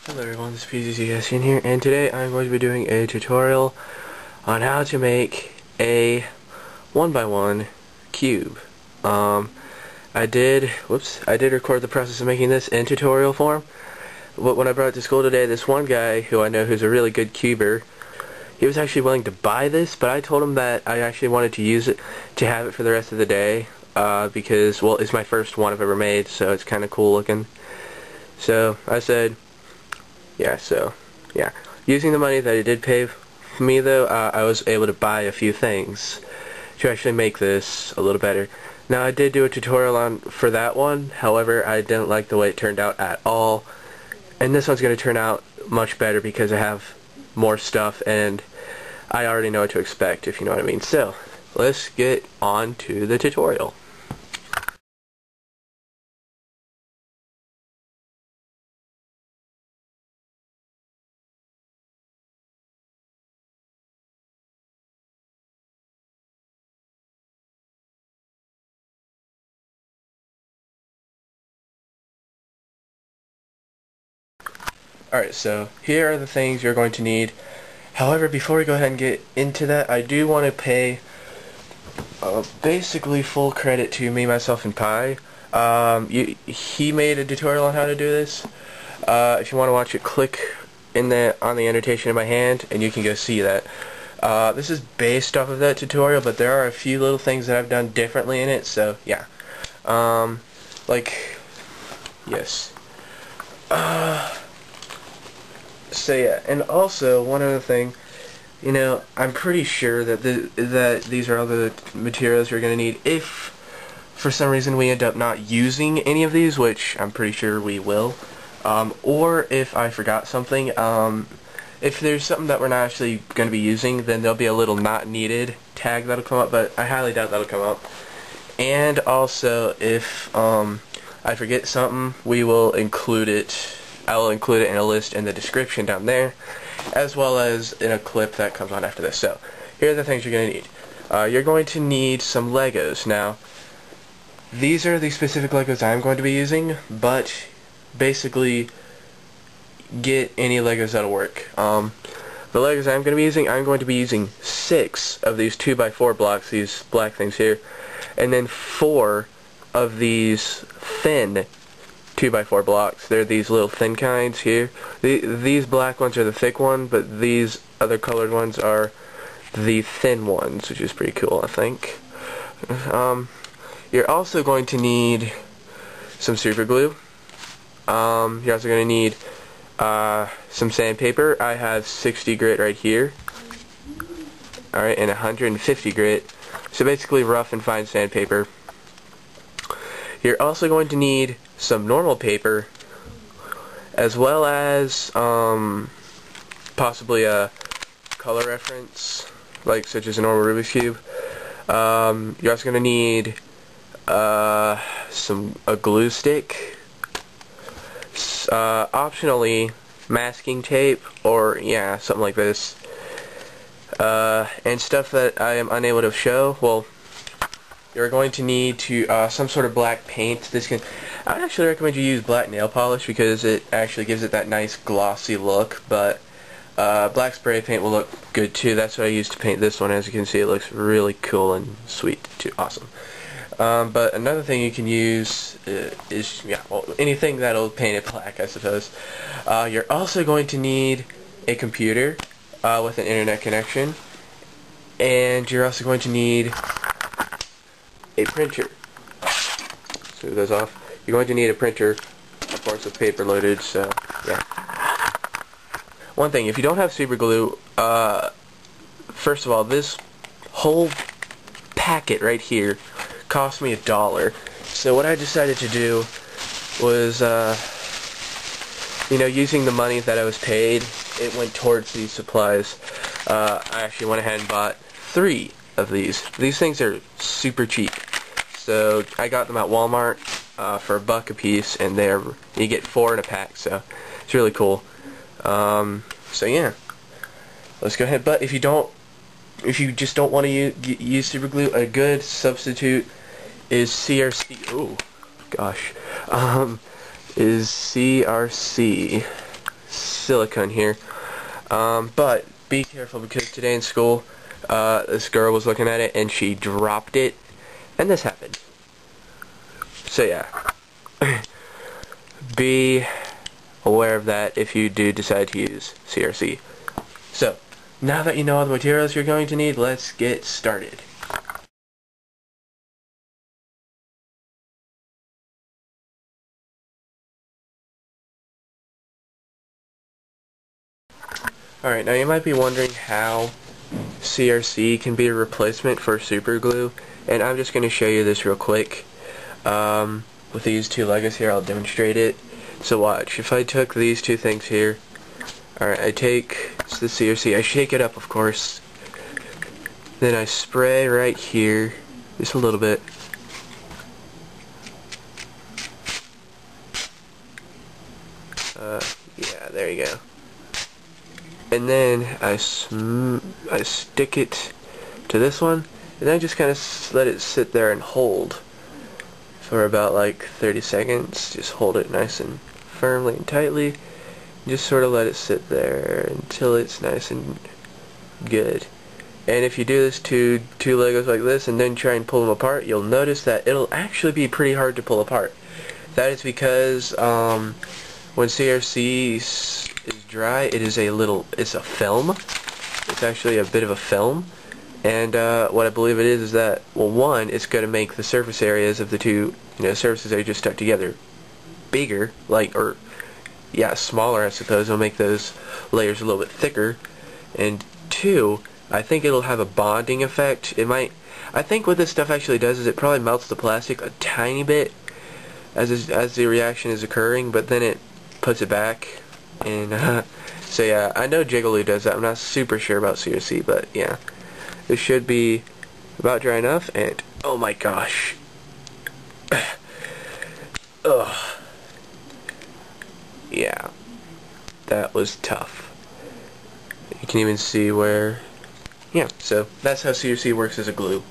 Hello everyone, this is Pizzscn here, and today I'm going to be doing a tutorial on how to make a 1x1 cube. I did record the process of making this in tutorial form, but when I brought it to school today, this one guy who I know who's a really good cuber, he was actually willing to buy this, but I told him that I actually wanted to use it to have it for the rest of the day, because, well, it's my first one I've ever made, so it's kind of cool looking. So I said, yeah. Using the money that he did pay for me, though, I was able to buy a few things to actually make this a little better. Now, I did do a tutorial for that one, however, I didn't like the way it turned out at all. And this one's going to turn out much better because I have more stuff and I already know what to expect, if you know what I mean. So, let's get on to the tutorial. Alright, so here are the things you're going to need. However, before we go ahead and get into that, I do want to pay basically full credit to me, myself, and Pi. He made a tutorial on how to do this. If you want to watch it, click on the annotation in my hand, and you can go see that. This is based off of that tutorial, but there are a few little things that I've done differently in it, so yeah. Yes. So yeah, and also one other thing, you know, I'm pretty sure that that these are all the materials you're going to need if for some reason we end up not using any of these, which I'm pretty sure we will, or if I forgot something. If there's something that we're not actually going to be using, then there'll be a little not needed tag that'll come up, but I highly doubt that'll come up. And also, if I forget something, we will include it. I will include it in a list in the description down there, as well as in a clip that comes on after this. So, here are the things you're going to need. You're going to need some Legos. Now, these are the specific Legos I'm going to be using, but basically, get any Legos that'll work. The Legos I'm going to be using 6 of these 2x4 blocks, these black things here, and then 4 of these thin 2x4 blocks. They're these little thin kinds here. These black ones are the thick one, but these other colored ones are the thin ones, which is pretty cool, I think. You're also going to need some super glue. You're also going to need some sandpaper. I have 60 grit right here. Alright, and 150 grit. So basically rough and fine sandpaper. You're also going to need some normal paper, as well as possibly a color reference, like such as a normal Rubik's Cube. You're also going to need a glue stick, optionally masking tape, or yeah, something like this, and stuff that I am unable to show. Well, you're going to need some sort of black paint. I would actually recommend you use black nail polish because it actually gives it that nice glossy look, but black spray paint will look good too. That's what I used to paint this one. As you can see, it looks really cool and sweet too. Awesome. But another thing you can use is anything that'll paint it black, I suppose. You're also going to need a computer with an internet connection, and you're also going to need a printer. So those off. You're going to need a printer, of course, with paper loaded. So yeah. One thing, if you don't have super glue, first of all, this whole packet right here cost me $1. So what I decided to do was, using the money that I was paid, it went towards these supplies. I actually went ahead and bought 3 of these. These things are super cheap. So I got them at Walmart for $1 a piece, and you get 4 in a pack. So it's really cool. So yeah, let's go ahead. But if you just don't want to use super glue, a good substitute is CRC. Oh gosh, is CRC. silicone here. But be careful, because today in school, this girl was looking at it and she dropped it, and this happened. So yeah, be aware of that if you do decide to use CRC. So, now that you know all the materials you're going to need, let's get started. Alright, now you might be wondering how CRC can be a replacement for super glue, and I'm just going to show you this real quick. With these two Legos here, I'll demonstrate it. So watch, if I took these two things here, alright, I take the CRC, I shake it up, of course, then I spray right here, just a little bit. Yeah, there you go. And then I stick it to this one, and then I just kind of let it sit there and hold for about like 30 seconds. Just hold it nice and firmly and tightly. Just sort of let it sit there until it's nice and good. And if you do this to two Legos like this and then try and pull them apart, you'll notice that it'll actually be pretty hard to pull apart. That is because when CRC is dry, it's a film. It's actually a bit of a film. And what I believe it is that, well, one, it's going to make the surface areas of the two, surfaces that are just stuck together bigger, smaller, I suppose. It'll make those layers a little bit thicker. And two, I think it'll have a bonding effect. I think what this stuff actually does is it probably melts the plastic a tiny bit as the reaction is occurring, but then it puts it back. And so yeah, I know Jiggly does that. I'm not super sure about CRC, but yeah. This should be about dry enough, and oh my gosh. Ugh. Yeah. That was tough. You can even see where... Yeah, so that's how CRC works as a glue,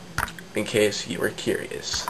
in case you were curious.